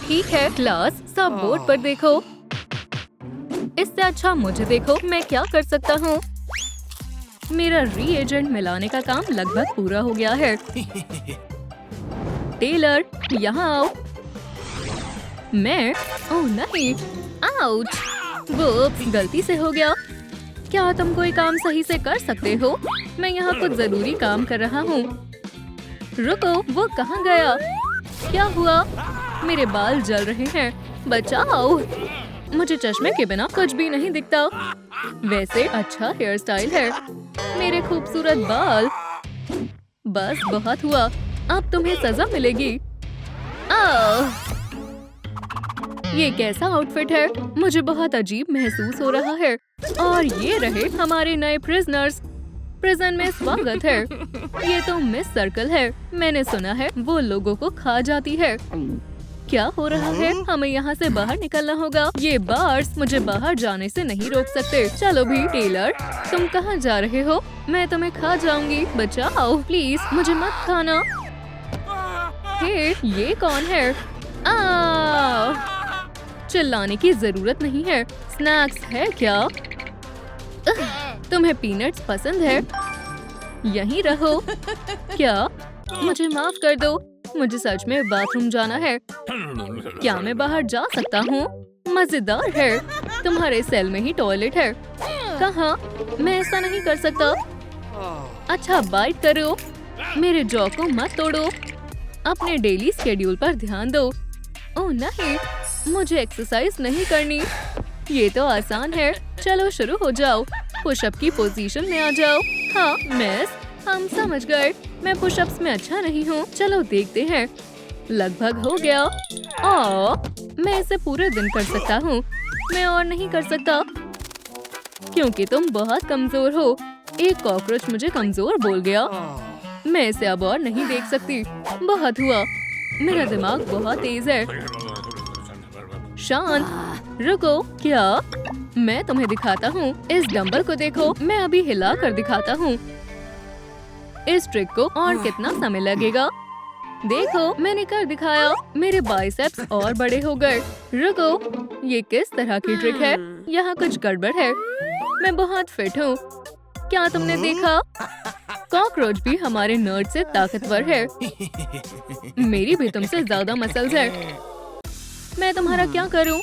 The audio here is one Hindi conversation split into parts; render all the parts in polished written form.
ठीक है क्लास, सब बोर्ड पर देखो। इससे अच्छा मुझे देखो, मैं क्या कर सकता हूँ। मेरा रीएजेंट मिलाने का काम लगभग पूरा हो गया है। टेलर, यहाँ आओ। मैं ओह नहीं, आउच, वो गलती से हो गया। क्या तुम कोई काम सही से कर सकते हो? मैं यहाँ कुछ जरूरी काम कर रहा हूँ। रुको, वो कहाँ गया? क्या हुआ? मेरे बाल जल रहे हैं, बचाओ। मुझे चश्मे के बिना कुछ भी नहीं दिखता। वैसे अच्छा हेयर स्टाइल है। मेरे खूबसूरत बाल। बस बहुत हुआ, अब तुम्हें सजा मिलेगी। आह! ये कैसा आउटफिट है? मुझे बहुत अजीब महसूस हो रहा है। और ये रहे हमारे नए प्रिजनर्स। प्रिजन में स्वागत है। ये तो मिस सर्कल है। मैंने सुना है वो लोगों को खा जाती है। क्या हो रहा है? हमें यहाँ से बाहर निकलना होगा। ये बार्स मुझे बाहर जाने से नहीं रोक सकते। चलो भी। टेलर, तुम कहाँ जा रहे हो? मैं तुम्हें खा जाऊंगी, बचाओ प्लीज, मुझे मत खाना। हे, ये कौन है? चिल्लाने की जरूरत नहीं है। स्नैक्स है क्या? तुम्हें पीनट्स पसंद है? यहीं रहो। क्या? मुझे माफ कर दो, मुझे सच में बाथरूम जाना है। क्या मैं बाहर जा सकता हूँ? मजेदार है। तुम्हारे सेल में ही टॉयलेट है। कहाँ? मैं ऐसा नहीं कर सकता। अच्छा, बाइट करो। मेरे जॉ को मत तोड़ो। अपने डेली स्केड्यूल पर ध्यान दो। ओह नहीं, मुझे एक्सरसाइज नहीं करनी। ये तो आसान है। चलो शुरू हो जाओ। पुशअप की पोजीशन में आ जाओ। हाँ मिस, हम समझ गए। मैं पुशअप्स में अच्छा नहीं हूँ। चलो देखते हैं। लगभग हो गया। मैं इसे पूरे दिन कर सकता हूँ। मैं और नहीं कर सकता क्योंकि तुम बहुत कमजोर हो। एक कॉकरोच मुझे कमजोर बोल गया। मैं इसे अब और नहीं देख सकती। बहुत हुआ। मेरा दिमाग बहुत तेज है। शांत, रुको। क्या? मैं तुम्हें दिखाता हूँ। इस डंबल को देखो, मैं अभी हिला कर दिखाता हूँ। इस ट्रिक को और कितना समय लगेगा? देखो, मैंने कर दिखाया। मेरे बाइसेप्स और बड़े हो गए। रुको, ये किस तरह की ट्रिक है? यहाँ कुछ गड़बड़ है। मैं बहुत फिट हूँ। क्या तुमने देखा? कॉकरोच भी हमारे नर्ड से ताकतवर है। मेरी भी तुमसे ज्यादा मसल्स है। मैं तुम्हारा क्या करूं?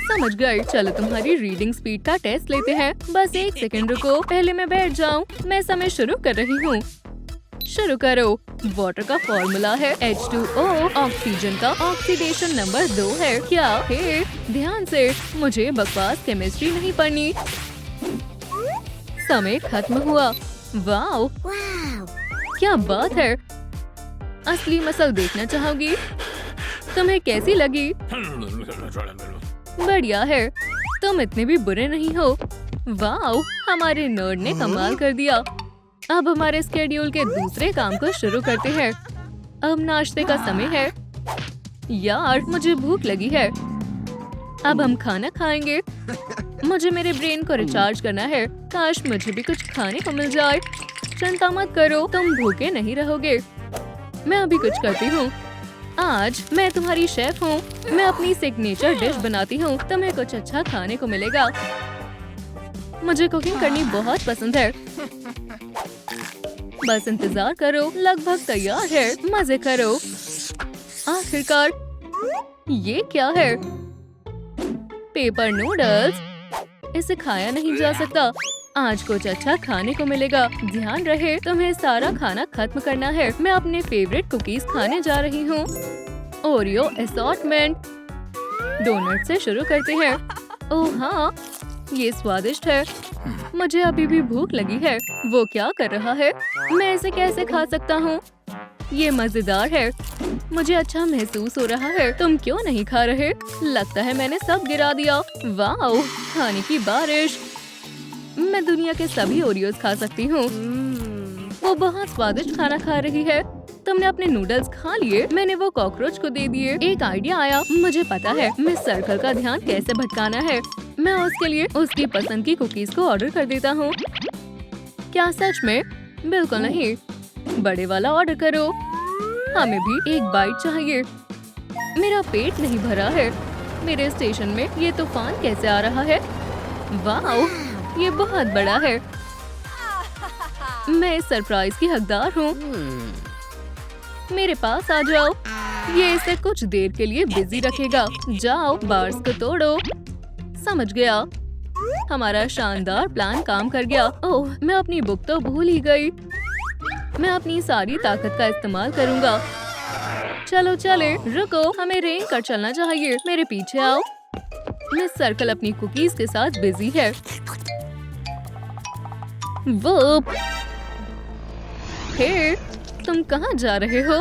समझ गए। चलो तुम्हारी रीडिंग स्पीड का टेस्ट लेते हैं। बस एक सेकंड रुको, पहले मैं बैठ जाऊं। मैं समय शुरू कर रही हूँ। शुरू करो। वाटर का फॉर्मूला है H2O। ऑक्सीजन का ऑक्सीडेशन नंबर 2 है। क्या? हे, ध्यान से, मुझे बकवास केमिस्ट्री नहीं पढ़नी। समय खत्म हुआ। वाओ, क्या बात है। असली मसल देखना चाहोगी? तुम्हें कैसी लगी? बढ़िया है। तुम इतने भी बुरे नहीं हो। वाओ, हमारे नर्ड ने कमाल कर दिया। अब हमारे स्केड्यूल के दूसरे काम को शुरू करते हैं। अब नाश्ते का समय है। यार, मुझे भूख लगी है। अब हम खाना खाएंगे। मुझे मेरे ब्रेन को रिचार्ज करना है। काश मुझे भी कुछ खाने को मिल जाए। चिंता मत करो, तुम भूखे नहीं रहोगे। मैं अभी कुछ करती हूँ। आज मैं तुम्हारी शेफ हूँ। मैं अपनी सिग्नेचर डिश बनाती हूँ। तुम्हें कुछ अच्छा खाने को मिलेगा। मुझे कुकिंग करनी बहुत पसंद है। बस इंतजार करो, लगभग तैयार है। मजे करो। आखिरकार, ये क्या है? Paper noodles. इसे खाया नहीं जा सकता। आज कुछ अच्छा खाने को मिलेगा। ध्यान रहे, तुम्हें सारा खाना खत्म करना है। मैं अपने फेवरेट कुकीज खाने जा रही हूँ। Oreo assortment. डोनट से शुरू करते हैं। ओह हाँ, ये स्वादिष्ट है। मुझे अभी भी भूख लगी है। वो क्या कर रहा है? मैं इसे कैसे खा सकता हूँ? ये मजेदार है। मुझे अच्छा महसूस हो रहा है। तुम क्यों नहीं खा रहे? लगता है मैंने सब गिरा दिया। वाओ, खाने की बारिश। मैं दुनिया के सभी ओरियोस खा सकती हूँ। वो बहुत स्वादिष्ट खाना खा रही है। तुमने अपने नूडल्स खा लिए। मैंने वो कॉकरोच को दे दिए। एक आइडिया आया। मुझे पता है मिस सर्कल का ध्यान कैसे भटकाना है। मैं उसके लिए उसकी पसंद की कुकीज को ऑर्डर कर देता हूँ। क्या सच में? बिल्कुल नहीं। बड़े वाला ऑर्डर करो। हमें भी एक बाइट चाहिए। मेरा पेट नहीं भरा है। मेरे स्टेशन में ये तूफान कैसे आ रहा है? वाह, ये बहुत बड़ा है। मैं इस सरप्राइज की हकदार हूँ। मेरे पास आ जाओ। ये इसे कुछ देर के लिए बिजी रखेगा। जाओ, बार्स को तोड़ो। समझ गया। हमारा शानदार प्लान काम कर गया। ओह, मैं अपनी बुक तो भूल ही गई। मैं अपनी सारी ताकत का इस्तेमाल करूंगा। चलो चले, रुको, हमें रेंग कर चलना चाहिए। मेरे पीछे आओ। मिस सर्कल अपनी कुकीज के साथ बिजी है। वो हे, तुम कहाँ जा रहे हो?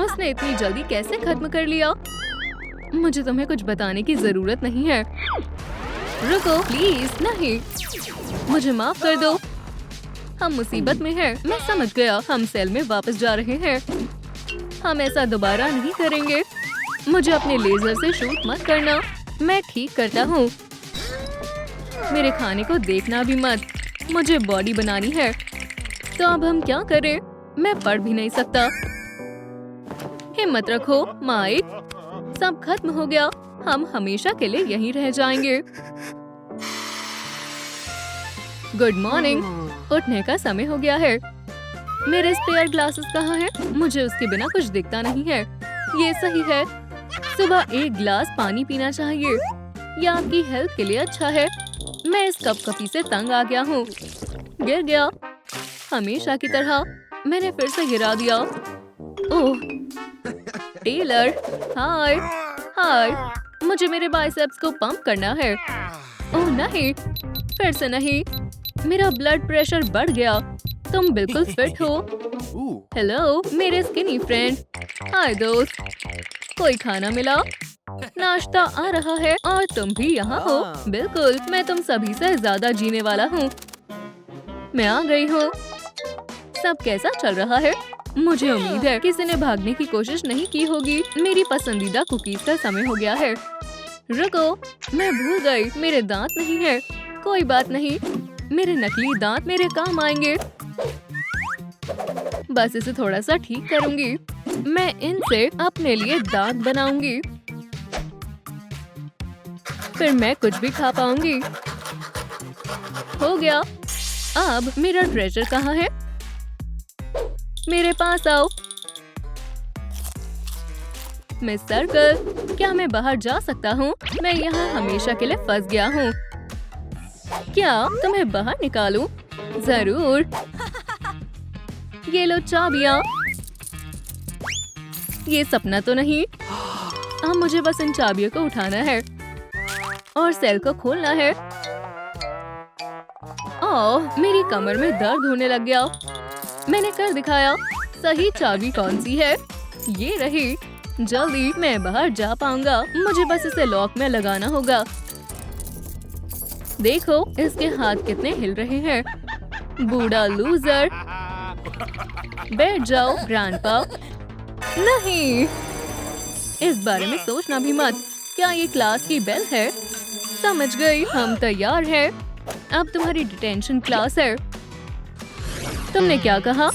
उसने इतनी जल्दी कैसे खत्म कर लिया? मुझे तुम्हें कुछ बताने की जरूरत नहीं है। रुको प्लीज, नहीं, मुझे माफ कर दो। हम मुसीबत में हैं। मैं समझ गया। हम सेल में वापस जा रहे हैं। हम ऐसा दोबारा नहीं करेंगे। मुझे अपने लेजर से शूट मत करना। मैं ठीक करता हूँ। मेरे खाने को देखना भी मत। मुझे बॉडी बनानी है। तो अब हम क्या करें? मैं पढ़ भी नहीं सकता। हिम्मत रखो माइक। सब खत्म हो गया। हम हमेशा के लिए यहीं रह जाएंगे। Good morning. उठने का समय हो गया है। मेरे स्पेयर ग्लासेस कहाँ हैं? मुझे उसके बिना कुछ दिखता नहीं है। ये सही है। सुबह एक गिलास पानी पीना चाहिए। यह आपकी हेल्थ के लिए अच्छा है। मैं इस कपकपी से तंग आ गया हूँ। गिर गया। हमेशा की तरह मैंने फिर से गिरा दिया। ओह, टेलर, हाय हाय। मुझे मेरे बाइसेप्स को पंप करना है। ओह नहीं, फिर से नहीं। मेरा ब्लड प्रेशर बढ़ गया। तुम बिल्कुल फिट हो। हेलो मेरे स्किनी फ्रेंड। हाय दोस्त, कोई खाना मिला? नाश्ता आ रहा है और तुम भी यहाँ हो। बिल्कुल, मैं तुम सभी से ज्यादा जीने वाला हूँ। मैं आ गई हूँ। सब कैसा चल रहा है? मुझे उम्मीद है किसी ने भागने की कोशिश नहीं की होगी। मेरी पसंदीदा कुकीज का समय हो गया है। रुको, मैं भूल गई, मेरे दांत नहीं है। कोई बात नहीं, मेरे नकली दांत मेरे काम आएंगे। बस इसे थोड़ा सा ठीक करूंगी। मैं इनसे अपने लिए दांत बनाऊंगी। फिर मैं कुछ भी खा पाऊंगी। हो गया। अब मेरा ट्रेजर कहाँ है? मेरे पास आओ। मिस सर्कल, क्या मैं बाहर जा सकता हूँ? मैं यहाँ हमेशा के लिए फंस गया हूँ। क्या तुम्हें बाहर निकालूं? जरूर। ये लो चाबियाँ। ये सपना तो नहीं। अब मुझे बस इन चाबियों को उठाना है और सेल को खोलना है। ओह, मेरी कमर में दर्द होने लग गया। मैंने कर दिखाया। सही चाबी कौन सी है? ये रही। जल्दी मैं बाहर जा पाऊंगा। मुझे बस इसे लॉक में लगाना होगा। देखो इसके हाथ कितने हिल रहे हैं। बूढ़ा लूजर। बैठ जाओ ग्रैंडपा। नहीं, इस बारे में सोचना भी मत। क्या ये क्लास की बेल है? समझ गई, हम तैयार हैं। अब तुम्हारी डिटेंशन क्लास है। तुमने क्या कहा?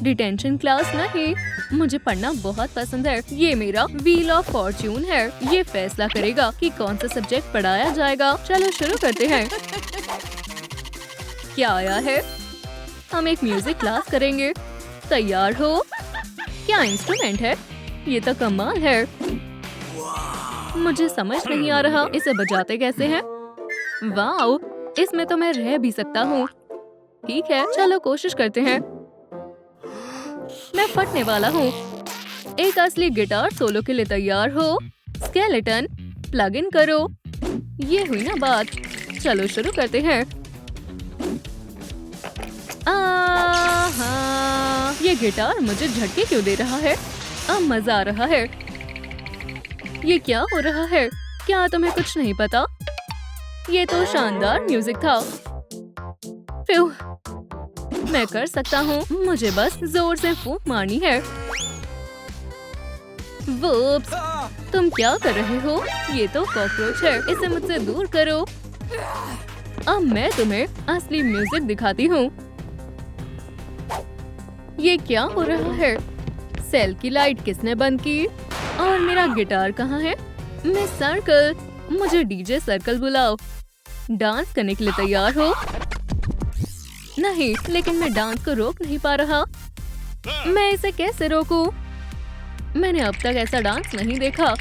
डिटेंशन क्लास नहीं। मुझे पढ़ना बहुत पसंद है। ये मेरा व्हील ऑफ फॉर्च्यून है। ये फैसला करेगा कि कौन सा सब्जेक्ट पढ़ाया जाएगा। चलो शुरू करते हैं। क्या आया है? हम एक म्यूजिक क्लास करेंगे। तैयार हो? क्या इंस्ट्रूमेंट है? ये तो कमाल है। मुझे समझ नहीं आ रहा इसे बजाते कैसे हैं। वाओ, इसमें तो मैं रह भी सकता हूँ। ठीक है, चलो कोशिश करते हैं। मैं फटने वाला हूँ। एक असली गिटार सोलो के लिए तैयार हो? स्केलेटन, प्लग इन करो। ये हुई ना बात। चलो शुरू करते हैं। ये गिटार मुझे झटके क्यों दे रहा है? अब मजा आ रहा है। ये क्या हो रहा है? क्या तुम्हें कुछ नहीं पता? ये तो शानदार म्यूजिक था। फ्यू, मैं कर सकता हूँ। मुझे बस जोर से फूंक मारनी है। वूप्स, तुम क्या कर रहे हो? ये तो कॉकरोच है। इसे मुझसे दूर करो। अब मैं तुम्हें असली म्यूजिक दिखाती हूँ। ये क्या हो रहा है? सेल की लाइट किसने बंद की? और मेरा गिटार कहाँ है? मिस सर्कल, मुझे डीजे सर्कल बुलाओ। डांस करने के लिए तैयार हो? नहीं, लेकिन मैं डांस को रोक नहीं पा रहा। मैं इसे कैसे रोकूं? मैंने अब तक ऐसा डांस नहीं देखा।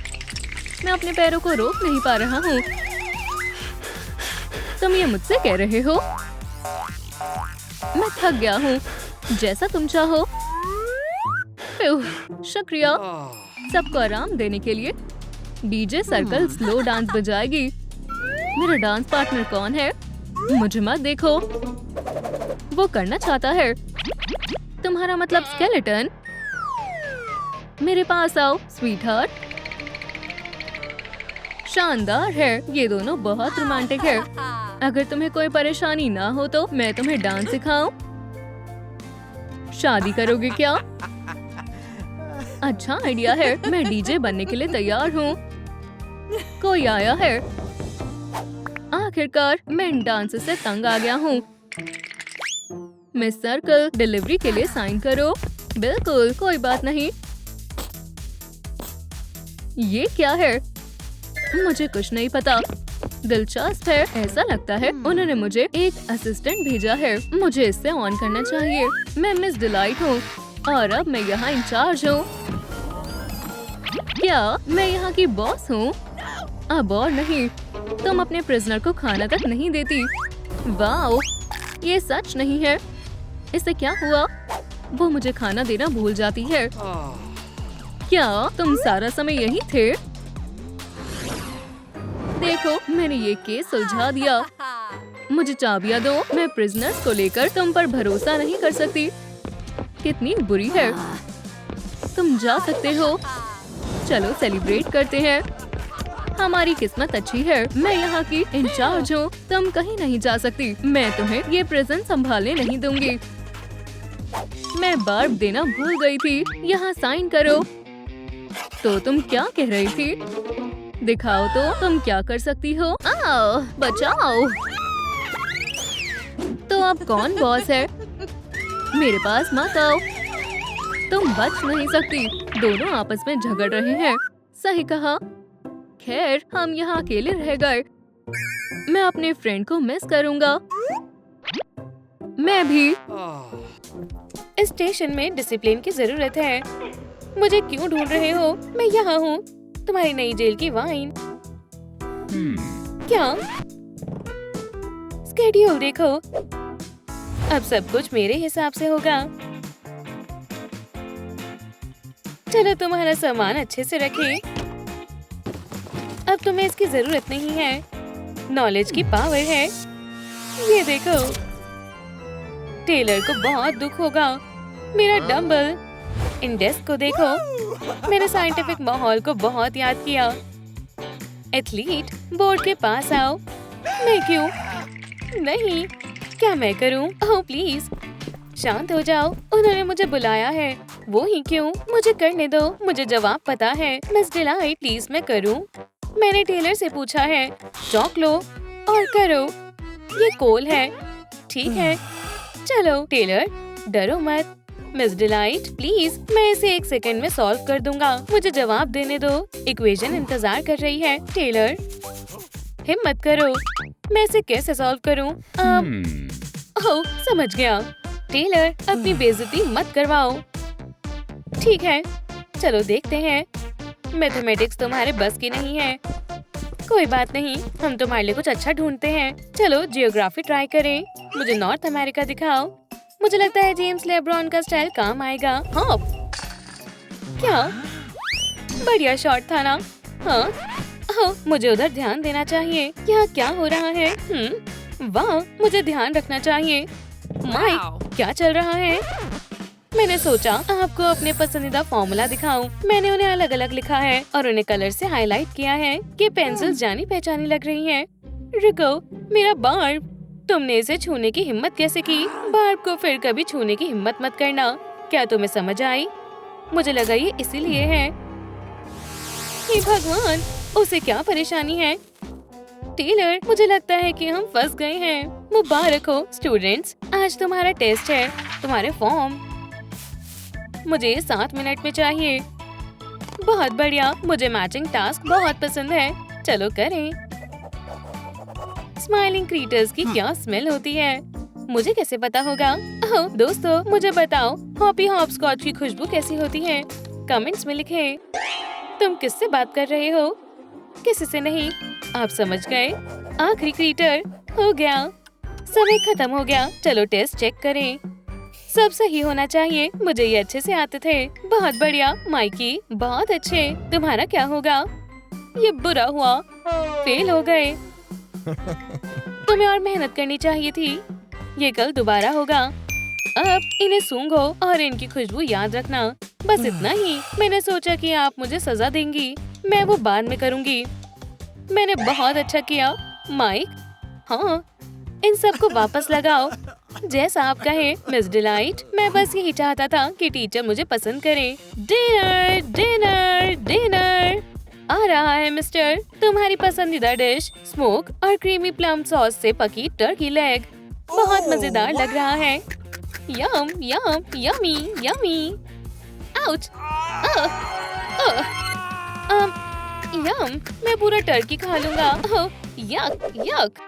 मैं अपने पैरों को रोक नहीं पा रहा हूँ। तुम ये मुझसे कह रहे हो? मैं थक गया हूँ। जैसा तुम चाहो। शुक्रिया सबको आराम देने के लिए। डीजे सर्कल स्लो डांस बजाएगी। मेरा डांस पार्टनर कौन है? मुझे मत देखो। वो करना चाहता है। तुम्हारा मतलब स्केलेटन? मेरे पास आओ स्वीटहार्ट। शानदार है। ये दोनों बहुत रोमांटिक है। अगर तुम्हें कोई परेशानी ना हो तो मैं तुम्हें डांस सिखाऊं। शादी करोगे क्या? अच्छा आइडिया है। मैं डीजे बनने के लिए तैयार हूँ। कोई आया है। आखिरकार मैं इन डांस से तंग आ गया हूँ। मिस सर्कल, डिलीवरी के लिए साइन करो। बिल्कुल, कोई बात नहीं। ये क्या है? मुझे कुछ नहीं पता। दिलचस्प है। ऐसा लगता है उन्होंने मुझे एक असिस्टेंट भेजा है। मुझे इससे ऑन करना चाहिए। मैं मिस डिलाइट हूँ और अब मैं यहाँ इंचार्ज हूँ। क्या मैं यहाँ की बॉस हूँ? अब और नहीं। तुम अपने प्रिजनर को खाना तक नहीं देती। वाओ, ये सच नहीं है। इससे क्या हुआ? वो मुझे खाना देना भूल जाती है। क्या तुम सारा समय यही थे? देखो, मैंने ये केस सुलझा दिया। मुझे चाबियां दो। मैं प्रिजनर्स को लेकर तुम पर भरोसा नहीं कर सकती। कितनी बुरी है। तुम जा सकते हो। चलो सेलिब्रेट करते हैं। हमारी किस्मत अच्छी है। मैं यहाँ की इंचार्ज हूँ। तुम कहीं नहीं जा सकती। मैं तुम्हें ये प्रिजन संभालने नहीं दूंगी। मैं बार्ब देना भूल गई थी। यहाँ साइन करो। तो तुम क्या कह रही थी? दिखाओ तो तुम क्या कर सकती हो। आओ, बचाओ। तो अब कौन बॉस है? मेरे पास मत आओ। तुम बच नहीं सकती। दोनों आपस में झगड़ रहे हैं। सही कहा। खैर, हम यहाँ अकेले रह गए। मैं अपने फ्रेंड को मिस करूँगा। मैं भी। इस स्टेशन में डिसिप्लिन की जरूरत है। मुझे क्यों ढूंढ रहे हो? मैं यहाँ हूँ। तुम्हारी नई जेल की वाइन। क्या? स्केड्यूल देखो। अब सब कुछ मेरे हिसाब से होगा। चलो तुम्हारा सामान अच्छे से रखें। अब तुम्हें इसकी जरूरत नहीं है। नॉलेज की पावर है। ये देखो। टेलर को बहुत दुख होगा। मेरा डंबल। इन डेस्क को देखो। मैंने साइंटिफिक माहौल को बहुत याद किया। एथलीट, बोर्ड के पास आओ। मैं क्यों? नहीं, क्या मैं करूं? ओह प्लीज शांत हो जाओ। उन्होंने मुझे बुलाया है। वो ही क्यों? मुझे करने दो। मुझे जवाब पता है। मिस डिलाइट, प्लीज मैं करूं। मैंने टेलर से पूछा है। चौक लो और करो। ये कोल है। ठीक है, चलो। टेलर, डरो मत। मिस डिलाइट, प्लीज मैं इसे 1 सेकंड में सॉल्व कर दूंगा। मुझे जवाब देने दो। इक्वेशन इंतजार कर रही है। टेलर, हिम्मत करो। मैं इसे कैसे सॉल्व करूं? ओह, समझ गया। टेलर, अपनी बेइज्जती मत करवाओ। ठीक है, चलो देखते हैं। मैथमेटिक्स तुम्हारे बस की नहीं है। कोई बात नहीं, हम तुम्हारे लिए कुछ अच्छा ढूंढते हैं। चलो जियोग्राफी ट्राई करें। मुझे नॉर्थ अमेरिका दिखाओ। मुझे लगता है जेम्स लेब्रॉन का स्टाइल काम आएगा। हॉप। क्या? बढ़िया शॉट था ना? हाँ। ओह, मुझे उधर ध्यान देना चाहिए। यहाँ क्या हो रहा है? वाह, मुझे ध्यान रखना चाहिए। माइक, क्या चल रहा है? मैंने सोचा आपको अपने पसंदीदा फॉर्मूला दिखाऊं। मैंने उन्हें अलग अलग लिखा है और उन्हें कलर से हाईलाइट किया है। ये पेंसिल्स जानी पहचानी लग रही हैं। रुको, मेरा बार्ब। तुमने इसे छूने की हिम्मत कैसे की? बार्ब को फिर कभी छूने की हिम्मत मत करना। क्या तुम्हें समझ आई? मुझे लगा ये इसीलिए है। हे भगवान, उसे क्या परेशानी है? टेलर, मुझे लगता है कि हम फंस गए हैं। मुबारक हो स्टूडेंट्स, आज तुम्हारा टेस्ट है। तुम्हारे फॉर्म। मुझे 7 मिनट में चाहिए। बहुत बढ़िया, मुझे मैचिंग टास्क बहुत पसंद है। चलो करें। स्माइलिंग क्रीटर्स की क्या स्मेल होती है, मुझे कैसे पता होगा? ओह दोस्तों, मुझे बताओ हॉपी हॉपस्कॉच की खुशबू कैसी होती है? कमेंट्स में लिखें। तुम किससे बात कर रहे हो? किसी से नहीं, आप समझ गए। आखिरी क्रीटर हो गया। समय खत्म हो गया। चलो टेस्ट चेक करें। सब सही होना चाहिए। मुझे ये अच्छे से आते थे। बहुत बढ़िया माइकी, बहुत अच्छे। तुम्हारा क्या होगा? ये बुरा हुआ, फेल हो गए। तुम्हें और मेहनत करनी चाहिए थी। ये कल दोबारा होगा। अब इन्हें सूंघो और इनकी खुशबू याद रखना। बस इतना ही। मैंने सोचा कि आप मुझे सजा देंगी। मैं वो बाद में करूंगी। मैंने बहुत अच्छा किया माइक। हाँ, इन सबको वापस लगाओ जैसा आप कहे मिस डिलाइट। मैं बस यही चाहता था कि टीचर मुझे पसंद करे। डिनर डिनर डिनर आ रहा है मिस्टर। तुम्हारी पसंदीदा डिश स्मोक और क्रीमी प्लम सॉस से पकी टर्की लेग बहुत मजेदार लग रहा है। यम यम यमी यमी। आउच। यम, मैं पूरा टर्की खा लूंगा। यक यक।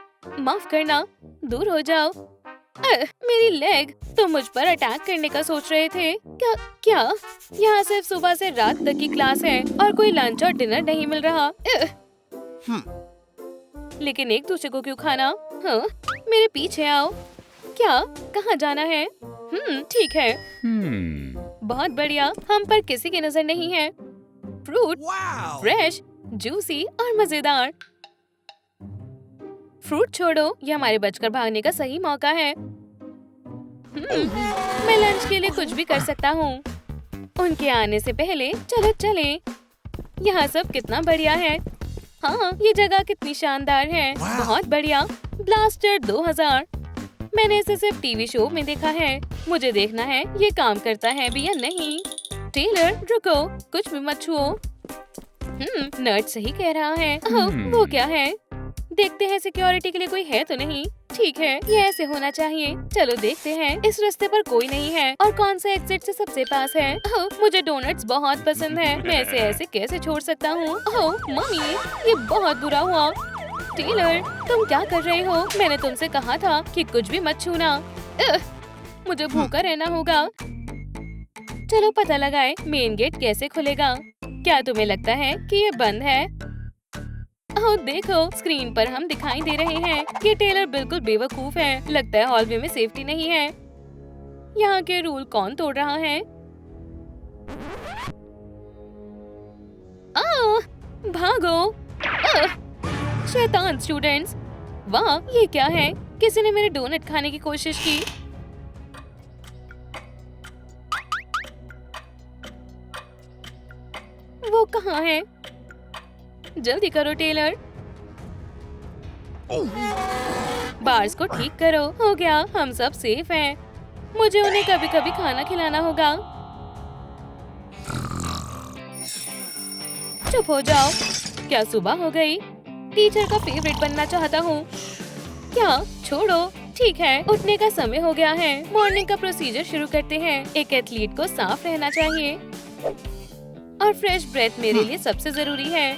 माफ करना, दूर हो जाओ। मेरी लेग। तुम मुझ पर अटैक करने का सोच रहे थे क्या? क्या यहाँ सिर्फ सुबह से रात तक की क्लास है और कोई लंच और डिनर नहीं मिल रहा? लेकिन एक दूसरे को क्यों खाना? हाँ, मेरे पीछे आओ। क्या? कहाँ जाना है? ठीक है। बहुत बढ़िया, हम पर किसी की नजर नहीं है। फ्रूट फ्रेश, जूसी और मजेदार। फ्रूट छोड़ो, ये हमारे बचकर भागने का सही मौका है। मैं लंच के लिए कुछ भी कर सकता हूँ। उनके आने से पहले चलो चलें। यहाँ सब कितना बढ़िया है। हाँ, ये जगह कितनी शानदार है। बहुत बढ़िया। ब्लास्टर 2000। मैंने इसे सिर्फ टीवी शो में देखा है। मुझे देखना है ये काम करता है भी या नहीं। टेलर रुको, कुछ भी मत छुओ। नर्ड सही कह रहा है। वो क्या है? देखते हैं सिक्योरिटी के लिए कोई है तो नहीं। ठीक है, ये ऐसे होना चाहिए। चलो देखते हैं। इस रास्ते पर कोई नहीं है और कौन सा एग्जिट से सबसे पास है? मुझे डोनट्स बहुत पसंद है। मैं इसे ऐसे कैसे छोड़ सकता हूँ? मम्मी, ये बहुत बुरा हुआ। टेलर, तुम क्या कर रहे हो? मैंने तुमसे कहा था कि कुछ भी मत छूना। मुझे भूखा रहना होगा। चलो पता लगाए मेन गेट कैसे खुलेगा। क्या तुम्हें लगता है कि ये बंद है? ओह देखो, स्क्रीन पर हम दिखाई दे रहे हैं। ये टेलर बिल्कुल बेवकूफ है। लगता है हॉलवे में सेफ्टी नहीं है। यहाँ के रूल कौन तोड़ रहा है? भागो। शैतान स्टूडेंट्स। वाह, ये क्या है? किसी ने मेरे डोनट खाने की कोशिश की। वो कहाँ है? जल्दी करो टेलर। बार्स को ठीक करो। हो गया, हम सब सेफ हैं। मुझे उन्हें कभी कभी खाना खिलाना होगा। चुप हो जाओ। क्या सुबह हो गई? टीचर का फेवरेट बनना चाहता हूँ। क्या? छोड़ो। ठीक है, उठने का समय हो गया है। मॉर्निंग का प्रोसीजर शुरू करते हैं। एक एथलीट को साफ रहना चाहिए और फ्रेश ब्रेथ मेरे लिए सबसे जरूरी है।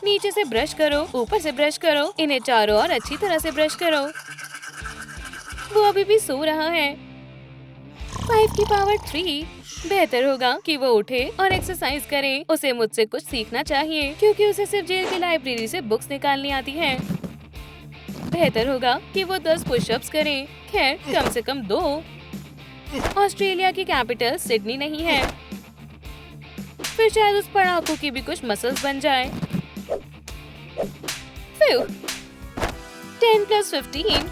नीचे से ब्रश करो, ऊपर से ब्रश करो, इन्हें चारों ओर अच्छी तरह से ब्रश करो। वो अभी भी सो रहा है। 5 की पावर 3। बेहतर होगा कि वो उठे और एक्सरसाइज करे। उसे मुझसे कुछ सीखना चाहिए क्योंकि उसे सिर्फ जेल की लाइब्रेरी से बुक्स निकालनी आती है। बेहतर होगा कि वो 10 पुशअप्स करे। खैर, कम से कम 2। ऑस्ट्रेलिया की कैपिटल सिडनी नहीं है। फिर शायद उस पढ़ाकू की भी कुछ मसल्स बन जाए। 10 + 15।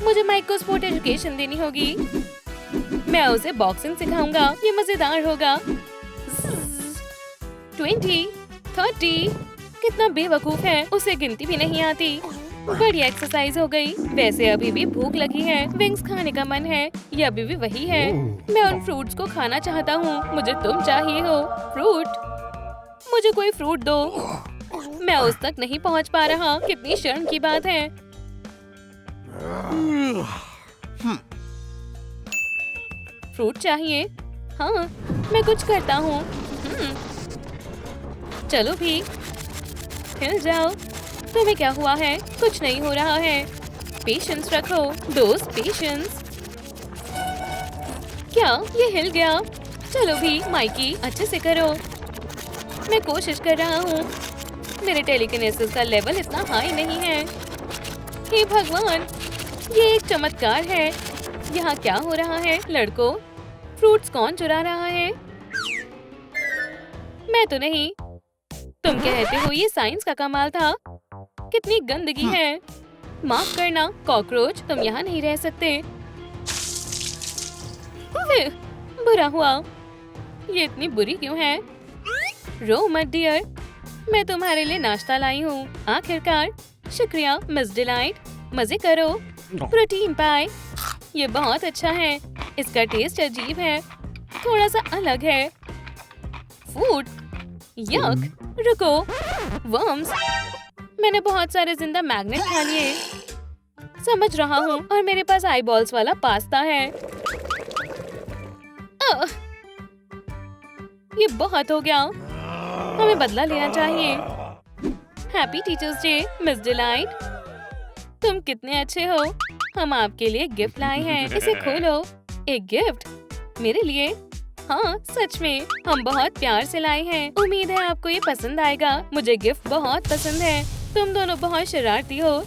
मुझे माइक को स्पोर्ट एजुकेशन देनी होगी। मैं उसे बॉक्सिंग सिखाऊंगा। ये मजेदार होगा। 20, 30। कितना बेवकूफ है, उसे गिनती भी नहीं आती। बढ़िया एक्सरसाइज हो गई। वैसे अभी भी भूख लगी है। विंग्स खाने का मन है। ये अभी भी वही है। मैं उन फ्रूट्स को खाना चाहता हूँ। मुझे तुम चाहिए हो। फ्रूट, मुझे कोई फ्रूट दो। मैं उस तक नहीं पहुँच पा रहा। कितनी शर्म की बात है। फ्रूट चाहिए। हाँ, मैं कुछ करता हूँ। चलो भी, हिल जाओ। तुम्हें क्या हुआ है? कुछ नहीं हो रहा है। पेशेंस रखो दोस्त, पेशेंस। क्या ये हिल गया? चलो भी माइकी, अच्छे से करो। मैं कोशिश कर रहा हूँ। मेरे टेलीकिनेसिस का लेवल इतना हाई नहीं है। हे भगवान, ये एक चमत्कार है। यहाँ क्या हो रहा है लड़कों? फ्रूट्स कौन चुरा रहा है? मैं तो नहीं। तुम कहते हो ये साइंस का कमाल था। कितनी गंदगी है। माफ करना कॉकरोच, तुम यहाँ नहीं रह सकते। बुरा हुआ। ये इतनी बुरी क्यों है? रो मत डियर, मैं तुम्हारे लिए नाश्ता लाई हूँ। आखिरकार, शुक्रिया मिस डिलाइट। मजे करो। प्रोटीन पाई, ये बहुत अच्छा है। इसका टेस्ट अजीब है, थोड़ा सा अलग है। फूड, यक। रुको, वर्म्स। मैंने बहुत सारे जिंदा मैग्नेट खा लिए। समझ रहा हूँ, और मेरे पास आईबॉल्स वाला पास्ता है। ये बहुत हो गया। हमें बदला लेना चाहिए। Happy teachers day miss delight. तुम कितने अच्छे हो। हम आपके लिए गिफ्ट लाए हैं, इसे खोलो। एक गिफ्ट मेरे लिए? हाँ सच में, हम बहुत प्यार से लाए हैं। उम्मीद है आपको ये पसंद आएगा। मुझे गिफ्ट बहुत पसंद है। तुम दोनों बहुत शरारती हो।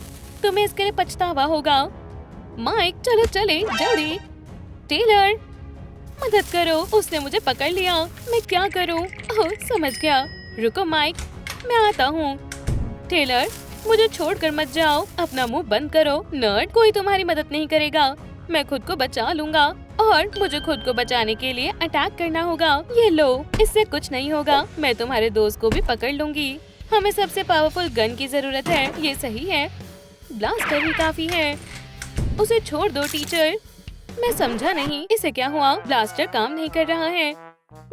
तुम्हें इसके लिए पछतावा होगा। माइक, चलो चले जल्दी। टेलर, मदद करो, उसने मुझे पकड़ लिया। मैं क्या करूं? ओह, समझ गया। रुको माइक, मैं आता हूँ। टेलर, मुझे छोड़कर मत जाओ। अपना मुंह बंद करो नर्ड। कोई तुम्हारी मदद नहीं करेगा। मैं खुद को बचा लूंगा, और मुझे खुद को बचाने के लिए अटैक करना होगा। ये लो, इससे कुछ नहीं होगा। मैं तुम्हारे दोस्त को भी पकड़ लूंगी। हमें सबसे पावरफुल गन की जरूरत है। ये सही है, ब्लास्टर ही काफी है। उसे छोड़ दो टीचर। मैं समझा नहीं, इसे क्या हुआ? ब्लास्टर काम नहीं कर रहा है।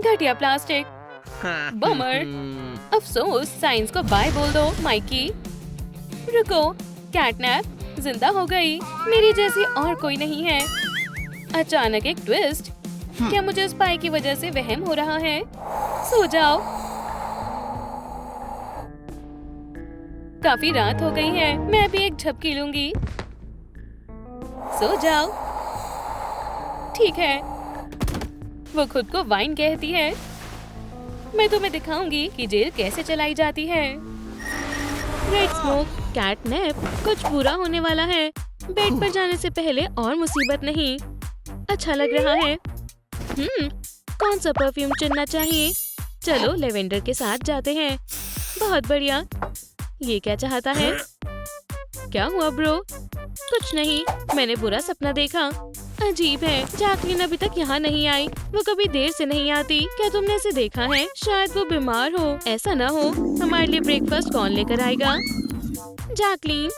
घटिया प्लास्टिक। बमर। अफसोस, साइंस को बाय बोल दो माइकी। रुको, कैटनैप जिंदा हो गई। मेरी जैसी और कोई नहीं है। अचानक एक ट्विस्ट। क्या मुझे उस पाई की वजह से वहम हो रहा है? सो जाओ। काफी रात हो गई है, मैं भी एक झपकी लूंगी। सो जाओ। ठीक है। वो खुद को वाइन कहती है। मैं तुम्हें दिखाऊंगी कि जेल कैसे चलाई जाती है। रेड स्मोक, कैटनैप, कुछ बुरा होने वाला है। बेड पर जाने से पहले और मुसीबत नहीं। अच्छा लग रहा है। कौन सा परफ्यूम चुनना चाहिए? चलो लेवेंडर के साथ जाते हैं। बहुत बढ़िया। ये क्या चाहता है? क्या हुआ ब्रो? कुछ नहीं, मैंने बुरा सपना देखा। अजीब है, जैकलीन अभी तक यहाँ नहीं आई। वो कभी देर से नहीं आती। क्या तुमने इसे देखा है? शायद वो बीमार हो। ऐसा ना हो। हमारे लिए ब्रेकफास्ट कौन लेकर आएगा? जैकलीन,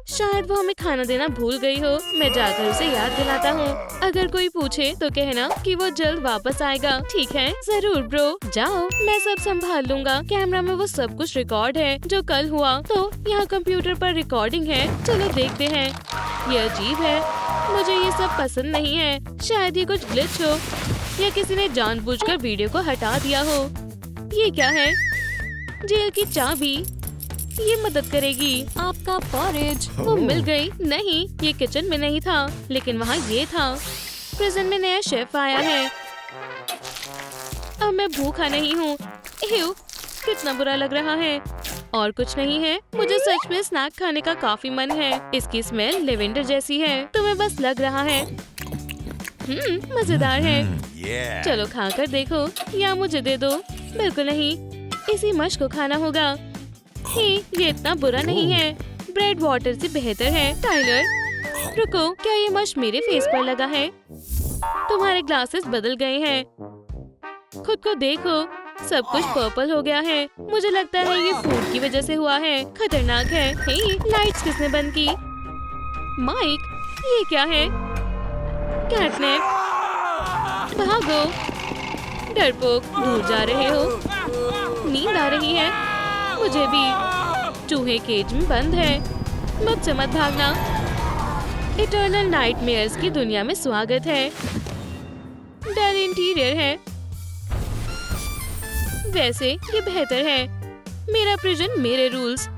शायद वो हमें खाना देना भूल गई हो। मैं जाकर उसे याद दिलाता हूँ। अगर कोई पूछे तो कहना कि वो जल्द वापस आएगा। ठीक है? जरूर ब्रो। जाओ, मैं सब संभाल लूंगा। कैमरा में वो सब कुछ रिकॉर्ड है जो कल हुआ। तो यहाँ कंप्यूटर पर रिकॉर्डिंग है। चलो देखते हैं। ये अजीब है, मुझे ये सब पसंद नहीं है। शायद ये कुछ ग्लिच हो, या किसी ने जानबूझकर वीडियो को हटा दिया हो। ये क्या है? जेल की चाबी, ये मदद करेगी। आपका पॉरेज। वो मिल गई। नहीं, ये किचन में नहीं था, लेकिन वहाँ ये था। प्रिजन में नया शेफ आया है। अब मैं भूखा नहीं हूँ। कितना बुरा लग रहा है। और कुछ नहीं है। मुझे सच में स्नैक खाने का काफी मन है। इसकी स्मेल लेवेंडर जैसी है। तुम्हें बस लग रहा है। मजेदार है। चलो खाकर देखो, या मुझे दे दो। बिल्कुल नहीं, इसी मश को खाना होगा। ये इतना बुरा नहीं है। ब्रेड वाटर से बेहतर है। टाइलर, रुको, क्या ये मश मेरे फेस पर लगा है? तुम्हारे ग्लासेस बदल गए हैं। खुद को देखो, सब कुछ पर्पल हो गया है। मुझे लगता है ये फूड की वजह से हुआ है। खतरनाक है। लाइट्स किसने बंद की? माइक, ये क्या है? कैटनैप, भागो। डरपोक, दूर जा रहे हो। नींद आ रही है। मुझे भी। चूहे केज में बंद है। मुझसे मत भागना। इटर्नल नाइटमेयर्स की दुनिया में स्वागत है। डल इंटीरियर है। वैसे ये बेहतर है। मेरा प्रिजन मेरे रूल्स।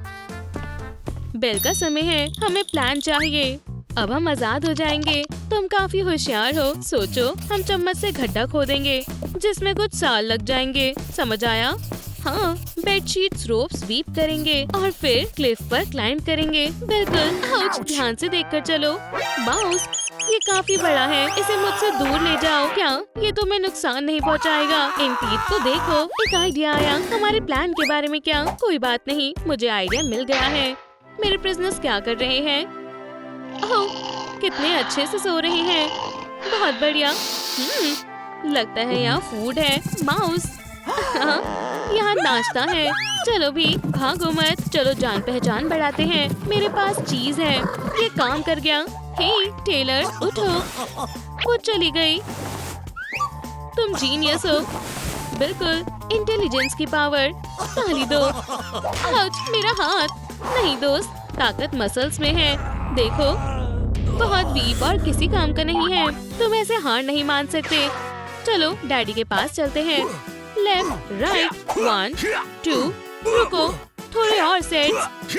बेल का समय है, हमें प्लान चाहिए। अब हम आजाद हो जाएंगे। तुम काफी होशियार हो। सोचो, हम चम्मच से गड्ढा खोदेंगे जिसमें कुछ साल लग जाएंगे। समझ आया? हाँ, बेडशीट्स रोप स्वीप करेंगे और फिर क्लिफ पर क्लाइंब करेंगे। बिल्कुल। आउच, ध्यान से देखकर चलो। बाउस, ये काफी बड़ा है, इसे मुझसे दूर ले जाओ। क्या ये तुम्हें नुकसान नहीं पहुंचाएगा? इन टीथ को देखो। एक आइडिया आया। हमारे प्लान के बारे में क्या? कोई बात नहीं, मुझे आइडिया मिल गया है। मेरे प्रिजनर्स क्या कर रहे हैं? ओह, कितने अच्छे से सो रहे हैं। बहुत बढ़िया। लगता है यहाँ फूड है। माउस, यहाँ नाश्ता है। चलो भी, भागो मत। चलो जान पहचान बढ़ाते हैं। मेरे पास चीज है। ये काम कर गया। हे टेलर, उठो। वो चली गई। तुम जीनियस हो। बिल्कुल, इंटेलिजेंस की पावर। ताली दो। आउच, मेरा हाथ। नहीं दोस्त, ताकत मसल्स में है। देखो, बहुत वीक और किसी काम का नहीं है। तुम ऐसे हार नहीं मान सकते। चलो डैडी के पास चलते हैं। लेफ्ट, राइट, 1, 2, रुको, थोड़े और सेट्स।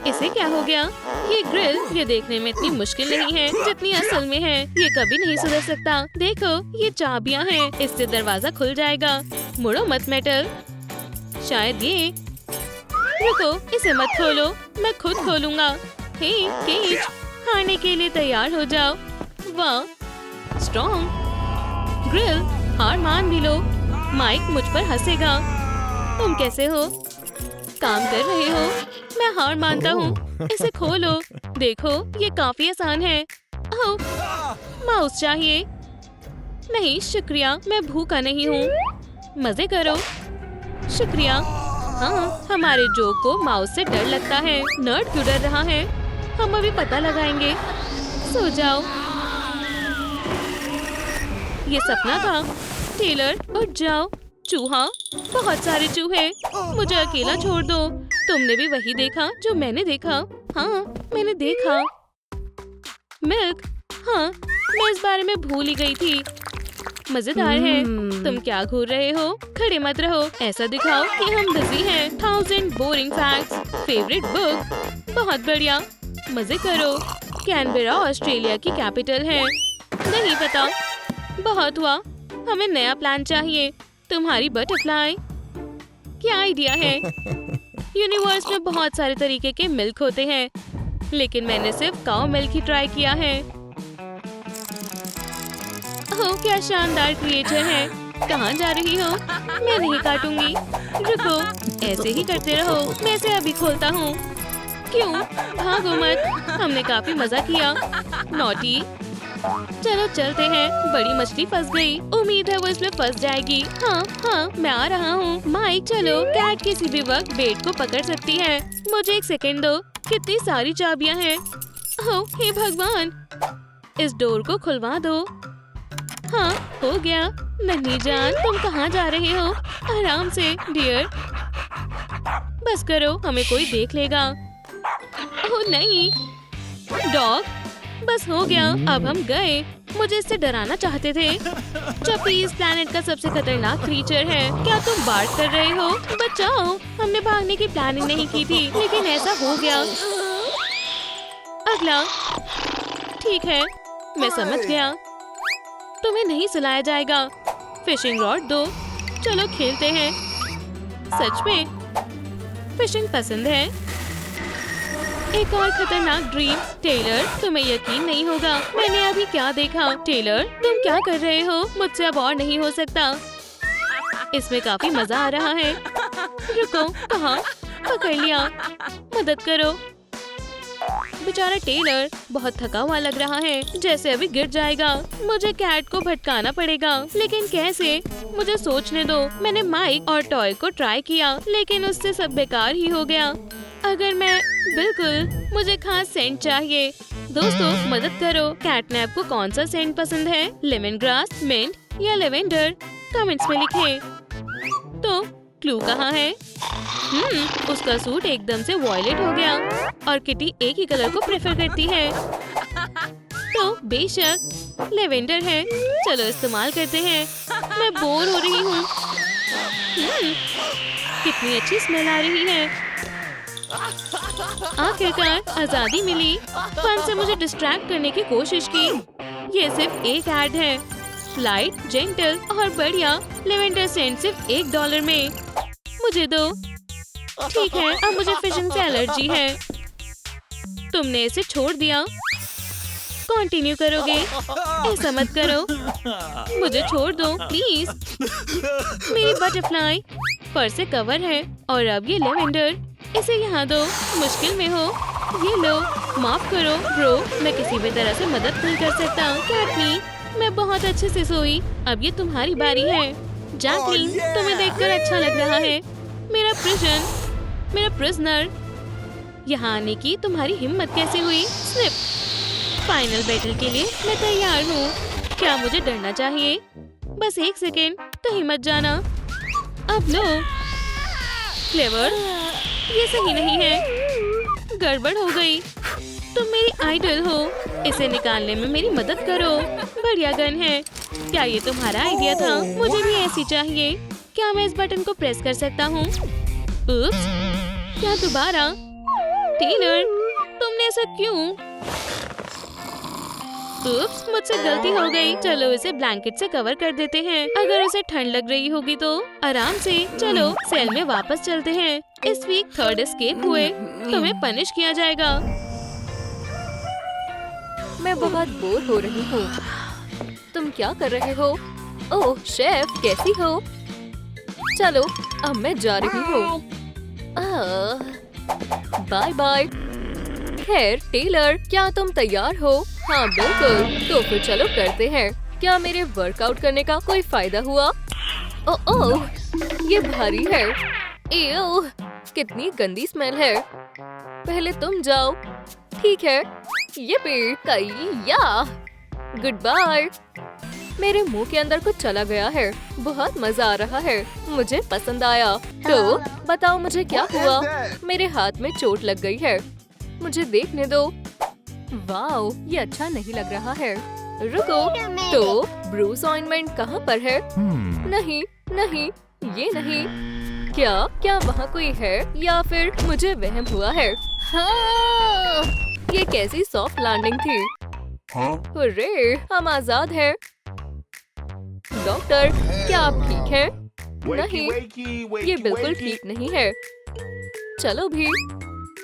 इसे क्या हो गया? ये ग्रिल, ये देखने में इतनी मुश्किल नहीं है जितनी असल में है। ये कभी नहीं सुधर सकता। देखो, ये चाबियां हैं, इससे दरवाजा खुल जाएगा। मुड़ो मत मेटल। शायद ये। रुको, इसे मत खोलो, मैं खुद खोलूंगा। हे केज, खाने के लिए तैयार हो जाओ। वाह, स्ट्रॉन्ग। ग्रिल, हार मान भी लो। माइक मुझ पर हंसेगा। तुम कैसे हो? काम कर रहे हो? मैं हार मानता हूँ। इसे खोलो। देखो, ये काफी आसान है। ओह, माउस चाहिए? नहीं शुक्रिया, मैं भूखा नहीं हूँ। मजे करो। शुक्रिया। हाँ, हमारे जोक को माउस से डर लगता है। नर्ड क्यों डर रहा है? हम अभी पता लगाएंगे। सो जाओ। ये सपना था। टेलर, उठ जाओ। चूहा, बहुत सारे चूहे। मुझे अकेला छोड़ दो। तुमने भी वही देखा जो मैंने देखा? हाँ, मैंने देखा। मिल्क, हाँ, मैं इस बारे में भूल ही गई थी। मजेदार है। तुम क्या घूर रहे हो? खड़े मत रहो। ऐसा दिखाओ कि हम बिजी हैं। 1000 बोरिंग फैक्ट्स। Favourite book. बहुत बढ़िया। मजे करो। कैनबेरा ऑस्ट्रेलिया की कैपिटल है। नहीं पता। बहुत हुआ। हमें नया प्लान चाहिए। तुम्हारी बटरफ्लाई। क्या आइडिया है? यूनिवर्स में बहुत सारे तरीके के मिल्क होते हैं, लेकिन मैंने सिर्फ काऊ मिल्क ही ट्राई किया है। ओह, क्या शानदार क्रिएचर है। कहाँ जा रही हो? मैं नहीं काटूंगी। रुको, ऐसे ही करते रहो। मैं इसे अभी खोलता हूँ। क्यों? भागो मत। हमने काफी मजा किया। नॉटी। चलो चलते हैं। बड़ी मछली फंस गई। उम्मीद है वो इसमें फंस जाएगी। हाँ, मैं आ रहा हूँ। माइक, चलो। कैट किसी भी वक्त बेट को पकड़ सकती है। मुझे एक सेकंड दो। कितनी सारी चाबियां हैं। ओह, हे भगवान। इस डोर को खुलवा दो। हाँ, हो गया। नन्ही जान, तुम कहाँ जा रहे हो? आराम से डियर। बस करो, हमें कोई देख लेगा। ओह नहीं, डॉग। बस हो गया। अब हम गए। मुझे इससे डराना चाहते थे। चप्पी इस प्लेनेट का सबसे खतरनाक क्रीचर है। क्या तुम बार्क कर रहे हो? बचाओ। हमने भागने की प्लानिंग नहीं की थी, लेकिन ऐसा हो गया। अगला। ठीक है, मैं समझ गया। तुम्हें नहीं सुलाया जाएगा। फिशिंग रॉड दो। चलो खेलते हैं। सच में फिशिंग पसंद है। एक और खतरनाक ड्रीम। टेलर, तुम्हें यकीन नहीं होगा मैंने अभी क्या देखा। टेलर, तुम क्या कर रहे हो? मुझसे अब और नहीं हो सकता। इसमें काफी मजा आ रहा है। रुको, कहाँ? पकड़ लिया। मदद करो। बेचारा टेलर बहुत थका हुआ लग रहा है, जैसे अभी गिर जाएगा। मुझे कैट को भटकाना पड़ेगा, लेकिन कैसे? मुझे सोचने दो। मैंने माइक और टॉय को ट्राई किया, लेकिन उससे सब बेकार ही हो गया। अगर मैं बिल्कुल, मुझे खास सेंट चाहिए। दोस्तों मदद करो। कैटनैप को कौन सा सेंट पसंद है? लेमन ग्रास, मिंट या लेवेंडर? कमेंट्स में लिखें। तो क्लू कहाँ है? उसका सूट एकदम से वॉयलेट हो गया और किटी एक ही कलर को प्रेफर करती है। तो बेशक लेवेंडर है, चलो इस्तेमाल करते हैं। मैं बोर हो रही हूँ। कितनी अच्छी स्मेल आ रही है। आखिरकार आजादी मिली। फन से मुझे डिस्ट्रैक्ट करने की कोशिश की। ये सिर्फ एक ऐड है, लाइट, जेंटल और बढ़िया लेवेंडर सेंट सिर्फ $1 में। मुझे दो। ठीक है, अब मुझे फिशिंग से एलर्जी है। तुमने इसे छोड़ दिया। कंटिन्यू करोगे? ऐसा मत करो। मुझे छोड़ दो प्लीज। मेरी बटरफ्लाई फर से कवर है और अब ये लेवेंडर। इसे यहाँ दो। मुश्किल में हो? ये लो। माफ करो ब्रो, मैं किसी भी तरह से मदद नहीं कर सकता। कैटनी, मैं बहुत अच्छे से सोई। अब ये तुम्हारी बारी है। जैकलीन, तुम्हें देखकर अच्छा लग रहा है। मेरा प्रिजनर। यहाँ आने की तुम्हारी हिम्मत कैसे हुई? स्निप। फाइनल बैटल के लिए मैं तैयार हूँ। क्या मुझे डरना चाहिए? बस एक सेकेंड, कहीं मत जाना। अब लो। क्लेवर, ये सही नहीं है। गड़बड़ हो गई। तुम मेरी आइडल हो। इसे निकालने में मेरी मदद करो। बढ़िया गन है। क्या ये तुम्हारा आइडिया था? मुझे भी ऐसी चाहिए। क्या मैं इस बटन को प्रेस कर सकता हूँ? उप्स, क्या दोबारा? टेलर, तुमने ऐसा क्यों? उप्स, मुझसे गलती हो गई। चलो इसे ब्लैंकेट से कवर कर देते हैं। अगर उसे ठंड लग रही होगी तो आराम से। चलो सेल में वापस चलते हैं। इस वीक 3rd एस्केप हुए। तुम्हें पनिश किया जाएगा। मैं बहुत बोर हो रही हूँ। तुम क्या कर रहे हो? ओह शेफ, कैसी हो? चलो अब मैं जा रही हूँ। Bye bye. खैर टेलर, क्या तुम तैयार हो? हाँ बिल्कुल, तो फिर चलो करते हैं। क्या मेरे वर्कआउट करने का कोई फायदा हुआ? ओह, ये भारी है। एओ, कितनी गंदी स्मेल है। पहले तुम जाओ। ठीक है। ये भी कईया। Good bye. मेरे मुंह के अंदर कुछ चला गया है। बहुत मजा आ रहा है। मुझे पसंद आया। तो बताओ मुझे क्या हुआ? मेरे हाथ में चोट लग गई है। मुझे देखने दो। वाओ, ये अच्छा नहीं लग रहा है। रुको, तो ब्रूस ऑइंटमेंट कहाँ पर है? नहीं, ये नहीं। क्या वहाँ कोई है या फिर मुझे वहम हुआ है? हाँ, ये कैसी सॉफ्ट लैंडिंग थी। हुर्रे, हम आजाद हैं। डॉक्टर, क्या आप ठीक हैं? नहीं, ये बिल्कुल ठीक नहीं है। चलो भी।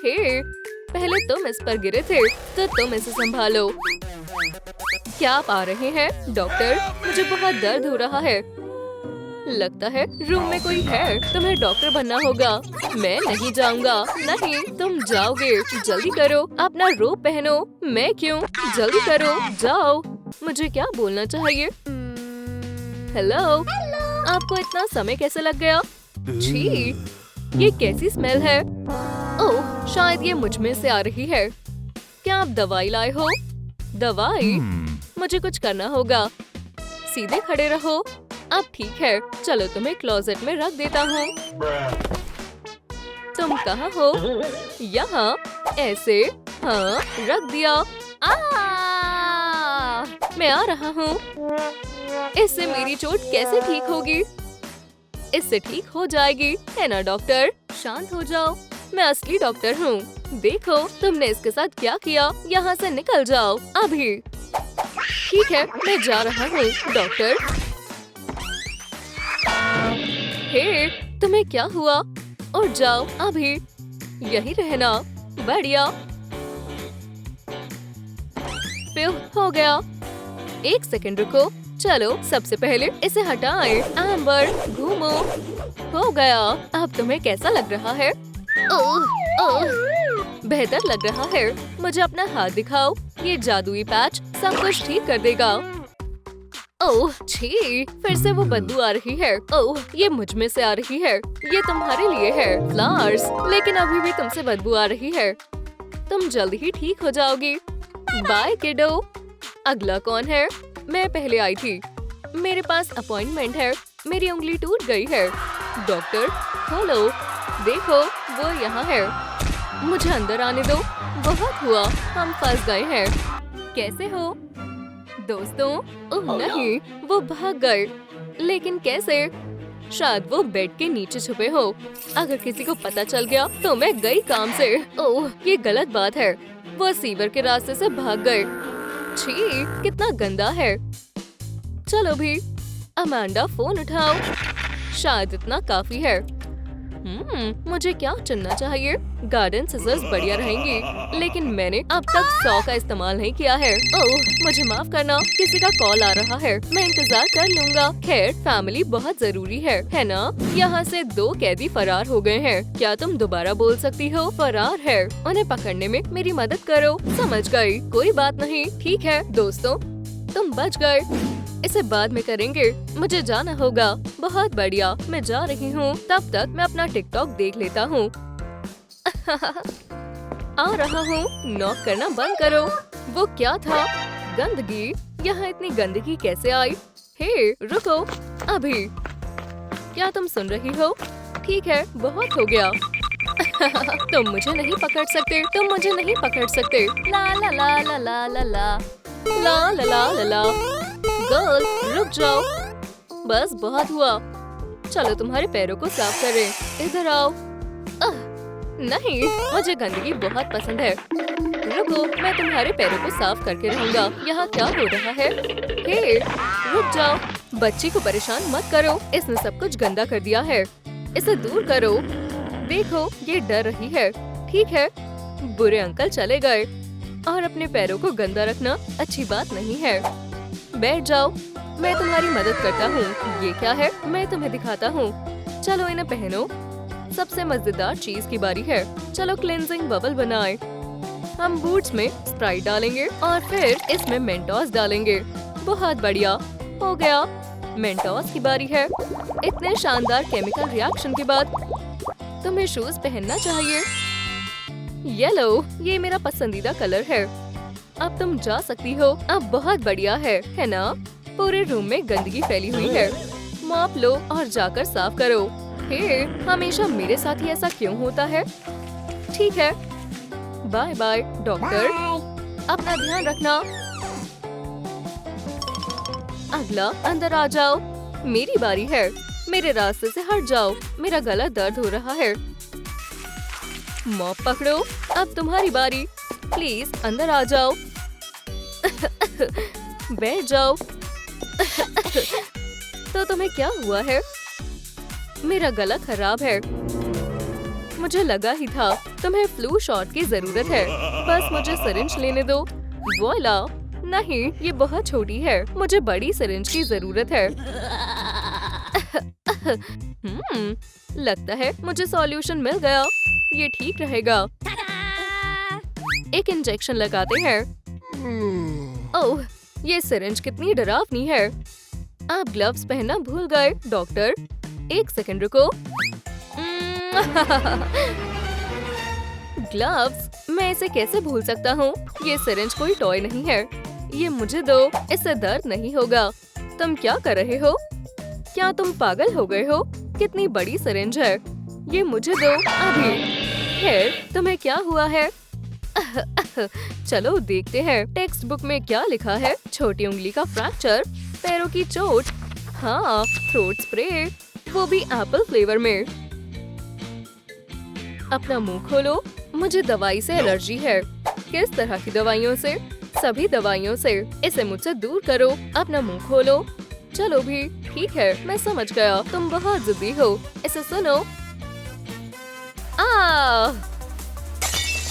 हे, पहले तुम इस पर गिरे थे, तो तुम इसे संभालो। क्या आप आ रहे हैं? डॉक्टर, मुझे बहुत दर्द हो रहा है। लगता है रूम में कोई है। तुम्हें डॉक्टर बनना होगा। मैं नहीं जाऊंगा। नहीं, तुम जाओगे। जल्दी करो, अपना रोब पहनो। मैं क्यों? जल्दी करो, जाओ। मुझे क्या बोलना चाहिए? हेलो, आपको इतना समय कैसे लग गया? छी, ये कैसी स्मेल है? ओह, शायद ये मुझ में से आ रही है। क्या आप दवाई लाए हो? दवाई? मुझे कुछ करना होगा। सीधे खड़े रहो। अब ठीक है, चलो तुम्हें क्लोजेट में रख देता हूँ। तुम कहाँ हो? यहाँ, ऐसे। हाँ, रख दिया। मैं आ रहा हूँ। इससे मेरी चोट कैसे ठीक होगी? इससे ठीक हो जाएगी, है ना डॉक्टर? शांत हो जाओ, मैं असली डॉक्टर हूँ। देखो तुमने इसके साथ क्या किया। यहाँ से निकल जाओ अभी। ठीक है, मैं जा रहा हूँ डॉक्टर। हे, तुम्हें क्या हुआ? और जाओ अभी, यही रहना। बढ़िया। फिर हो गया। एक सेकंड रुको। चलो सबसे पहले इसे हटाएं। एम्बर, घूमो। हो गया। अब तुम्हें कैसा लग रहा है? ओह, बेहतर लग रहा है। मुझे अपना हाथ दिखाओ। ये जादुई पैच सब कुछ ठीक कर देगा। ओह छी, फिर से वो बदबू आ रही है। ओह, ये मुझ में से आ रही है। ये तुम्हारे लिए है, फ्लावर्स। लेकिन अभी भी तुमसे बदबू आ रही है। तुम जल्द ही ठीक हो जाओगी। बाय किडो। अगला कौन है? मैं पहले आई थी। मेरे पास अपॉइंटमेंट है। मेरी उंगली टूट गई है। Doctor, hello. देखो, वो यहाँ है। मुझे अंदर आने दो। बहुत हुआ, हम फंस गए हैं। कैसे हो? दोस्तों। ओह नहीं, वो भाग गए। लेकिन कैसे? शायद वो बेड के नीचे छुपे हो। अगर किसी को पता चल गया तो मैं गई काम से। ओह, ये गलत बात है। वो सीवर के रास्ते से भाग गए। छी, कितना गंदा है। चलो भी, अमांडा फोन उठाओ। शायद इतना काफी है। मुझे क्या चुनना चाहिए? गार्डन सिजर्स बढ़िया रहेंगी, लेकिन मैंने अब तक 100 का इस्तेमाल नहीं किया है। ओह, मुझे माफ करना, किसी का कॉल आ रहा है। मैं इंतजार कर लूंगा। खैर, फैमिली बहुत जरूरी है ना? यहाँ से 2 कैदी फरार हो गए हैं। क्या तुम दोबारा बोल सकती हो? फरार है। उन्हें पकड़ने में मेरी मदद करो। समझ गई, कोई बात नहीं। ठीक है दोस्तों, तुम बच गए। इसे बाद में करेंगे। मुझे जाना होगा। बहुत बढ़िया, मैं जा रही हूँ। तब तक मैं अपना टिकटॉक देख लेता हूँ। आ रहा हूँ। नॉक करना बंद करो। वो क्या था? गंदगी? यहाँ इतनी गंदगी कैसे आई? हे, रुको अभी। क्या तुम सुन रही हो? ठीक है, बहुत हो गया। तुम मुझे नहीं पकड़ सकते। तुम मुझे नहीं पकड़ सकते। ला ला ला ला ला ला ला ला ला ला ला ला। गर्ल, रुक जाओ। बस बहुत हुआ। चलो तुम्हारे पैरों को साफ करें। इधर आओ। नहीं, मुझे गंदगी बहुत पसंद है। रुको, मैं तुम्हारे पैरों को साफ करके रहूंगा। यहाँ क्या हो रहा है? हे, रुक जाओ। बच्ची को परेशान मत करो। इसने सब कुछ गंदा कर दिया है। इसे दूर करो। देखो, ये डर रही है। ठीक है, बुरे अंकल चले गए। और अपने पैरों को गंदा रखना अच्छी बात नहीं है। बैठ जाओ, मैं तुम्हारी मदद करता हूँ। ये क्या है? मैं तुम्हें दिखाता हूँ। चलो इन्हें पहनो। सबसे मजेदार चीज की बारी है। चलो क्लेंजिंग बबल बनाएं। हम बूट्स में स्प्राइट डालेंगे और फिर इसमें मेंटोस डालेंगे। बहुत बढ़िया, हो गया। मेंटोस की बारी है। इतने शानदार केमिकल रिएक्शन के बाद तुम्हें शूज पहनना चाहिए। येलो, ये मेरा पसंदीदा कलर है। अब तुम जा सकती हो। अब बहुत बढ़िया है ना? पूरे रूम में गंदगी फैली हुई है। मॉप लो और जाकर साफ करो। हे, हमेशा मेरे साथ ही ऐसा क्यों होता है? ठीक है, बाय बाय डॉक्टर। अपना ध्यान रखना। अगला, अंदर आ जाओ। मेरी बारी है। मेरे रास्ते से हट जाओ। मेरा गला दर्द हो रहा है। मॉप पकड़ो। अब तुम्हारी बारी। प्लीज अंदर आ जाओ। बैठ जाओ। तो तुम्हें क्या हुआ है? मेरा गला खराब है। मुझे लगा ही था तुम्हें फ्लू शॉट की जरूरत है। बस मुझे सिरिंज लेने दो। वोला, नहीं, ये बहुत छोटी है। मुझे बड़ी सिरिंज की जरूरत है। लगता है मुझे सॉल्यूशन मिल गया। ये ठीक रहेगा। एक इंजेक्शन लगाते हैं। ओह, ये सिरिंज कितनी डरावनी है। आप ग्लव्स पहनना भूल गए डॉक्टर। एक सेकंड रुको। ग्लव्स, मैं इसे कैसे भूल सकता हूँ? ये सिरिंज कोई टॉय नहीं है। ये मुझे दो। इससे दर्द नहीं होगा। तुम क्या कर रहे हो? क्या तुम पागल हो गए हो? कितनी बड़ी सिरिंज है। ये मुझे दो अभी। खैर, तुम्हें क्या हुआ है? चलो देखते हैं टेक्स्ट बुक में क्या लिखा है। छोटी उंगली का फ्रैक्चर, पैरों की चोट, हाँ, थ्रोट स्प्रे, वो भी एप्पल फ्लेवर में। अपना मुंह खोलो। मुझे दवाई से एलर्जी है। किस तरह की दवाइयों से? सभी दवाइयों से। इसे मुझसे दूर करो। अपना मुंह खोलो। चलो भी, ठीक है, मैं समझ गया। तुम बहुत जिद्दी हो। इसे सुनो।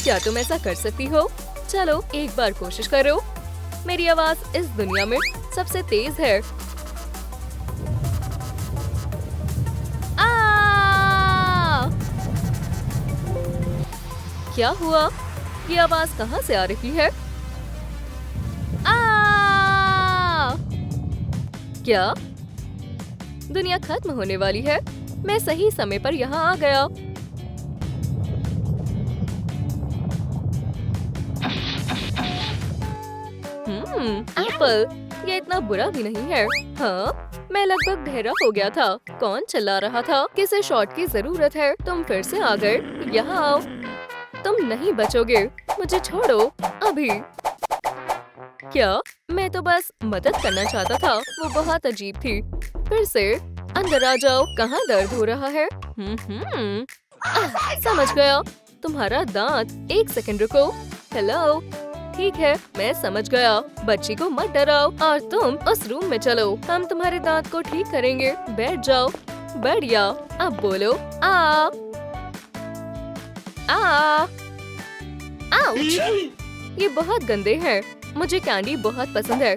क्या तुम ऐसा कर सकती हो? चलो एक बार कोशिश करो। मेरी आवाज इस दुनिया में सबसे तेज है। क्या हुआ? ये आवाज कहाँ से आ रही है? क्या दुनिया खत्म होने वाली है? मैं सही समय पर यहाँ आ गया। एप्पल, ये इतना बुरा भी नहीं है। हाँ, मैं लगभग बहरा हो गया था। कौन चिल्ला रहा था? किसे शॉट की जरूरत है? तुम फिर से आ गए। यहाँ आओ। तुम नहीं बचोगे। मुझे छोड़ो अभी। क्या? मैं तो बस मदद करना चाहता था। वो बहुत अजीब थी। फिर से अंदर आ जाओ। कहाँ दर्द हो रहा है? समझ गया। तुम्हारा दांत। एक सेकंड रुको। हेलो। ठीक है, मैं समझ गया। बच्ची को मत डराओ और तुम उस रूम में चलो। हम तुम्हारे दांत को ठीक करेंगे। बैठ जाओ। बढ़िया। अब बोलो आ। आउच! ये बहुत गंदे हैं। मुझे कैंडी बहुत पसंद है।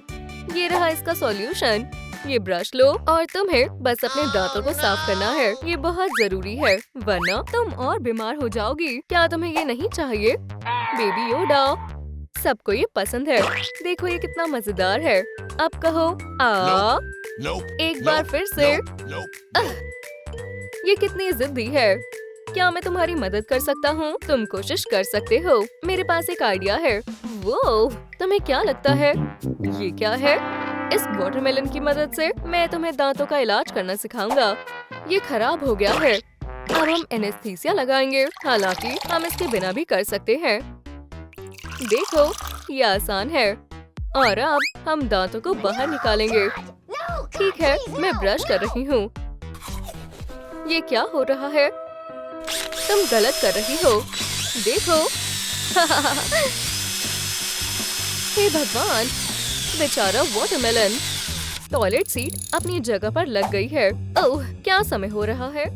ये रहा इसका सॉल्यूशन। ये ब्रश लो और तुम्हें बस अपने दांतों को साफ करना है। ये बहुत जरूरी है, वरना तुम और बीमार हो जाओगी। क्या तुम्हें ये नहीं चाहिए? बेबी योडा। सबको ये पसंद है। देखो ये कितना मजेदार है। अब कहो आ। एक बार फिर से। ये कितनी जिद्दी है। क्या मैं तुम्हारी मदद कर सकता हूँ? तुम कोशिश कर सकते हो। मेरे पास एक आइडिया है। वो तुम्हें क्या लगता है? ये क्या है? इस वाटरमेलन की मदद से मैं तुम्हें दांतों का इलाज करना सिखाऊंगा। ये खराब हो गया है। अब हम एनेस्थीसिया लगाएंगे। हालांकि हम इसके बिना भी कर सकते हैं। देखो ये आसान है। और अब हम दांतों को बाहर निकालेंगे। ठीक है, मैं ब्रश कर रही हूँ। ये क्या हो रहा है? तुम गलत कर रही हो। देखो। हे भगवान, बेचारा वाटरमेलन। टॉयलेट सीट अपनी जगह पर लग गई है। ओह, क्या समय हो रहा है?